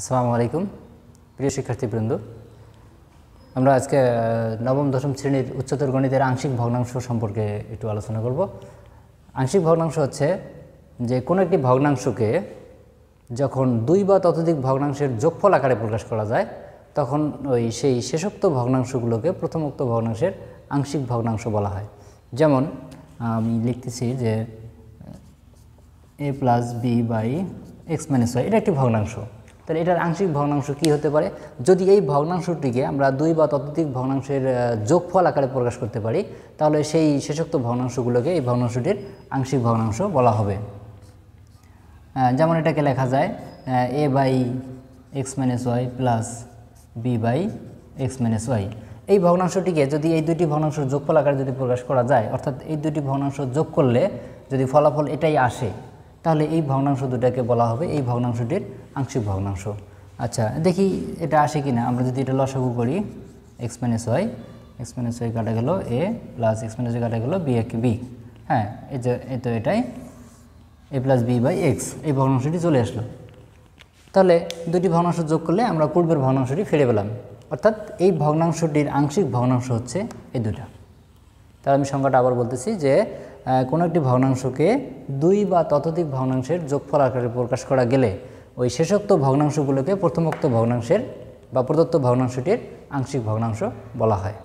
আসসালামু আলাইকুম প্রিয় শিক্ষার্থীবৃন্দ, আমরা আজকে নবম দশম শ্রেণীর উচ্চতর গণিতের আংশিক ভগ্নাংশ সম্পর্কে একটু আলোচনা করব। আংশিক ভগ্নাংশ হচ্ছে যে কোনো একটি ভগ্নাংশকে যখন দুই বা ততোধিক ভগ্নাংশের যোগফল আকারে প্রকাশ করা যায় তখন সেই শেষোক্ত ভগ্নাংশগুলোকে প্রথমোক্ত ভগ্নাংশের আংশিক ভগ্নাংশ বলা হয়। যেমন আমি লিখতেছি যে a plus B by X minus Y, এটা একটি ভগ্নাংশ। তাহলে এটার আংশিক ভগ্নাংশ কী হতে পারে? যদি এই ভগ্নাংশটিকে আমরা দুই বা ততোধিক ভগ্নাংশের যোগফল আকারে প্রকাশ করতে পারি তাহলে সেই শেষোক্ত ভগ্নাংশগুলোকে এই ভগ্নাংশটির আংশিক ভগ্নাংশ বলা হবে। যেমন এটাকে লেখা যায় a by X minus Y plus B by X minus Y. এই ভগ্নাংশটিকে যদি এই দুটি ভগ্নাংশের যোগফল আকারে যদি প্রকাশ করা যায়, অর্থাৎ এই দুটি ভগ্নাংশ যোগ করলে যদি ফলাফল এটাই আসে তাহলে এই ভগ্নাংশ দুটাকে বলা হবে এই ভগ্নাংশটির আংশিক ভগ্নাংশ। আচ্ছা, দেখি এটা আসে কি না। আমরা যদি এটা লসাগু করি, এক্স মাইনাস ওয়াই কাটা গেল এ প্লাস এক্স মাইনাস ওয়াই কাটা গেল বি একে বি। হ্যাঁ, এই তো এটাই এ প্লাস বি বাই এক্স, এই ভগ্নাংশটি চলে আসলো। তাহলে দুটি ভগ্নাংশ যোগ করলে আমরা পূর্বের ভগ্নাংশটি ফিরে পেলাম, অর্থাৎ এই ভগ্নাংশটির আংশিক ভগ্নাংশ হচ্ছে এই দুটা। তাহলে আমি সংখ্যাটা আবার বলতেছি যে কোনো একটি ভগ্নাংশকে দুই বা ততোধিক ভগ্নাংশের যোগফল আকারে প্রকাশ করা গেলে ওই শেষোক্ত ভগ্নাংশগুলোকে প্রথমোক্ত ভগ্নাংশের বা প্রদত্ত ভগ্নাংশটির আংশিক ভগ্নাংশ বলা হয়।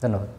ধন্যবাদ।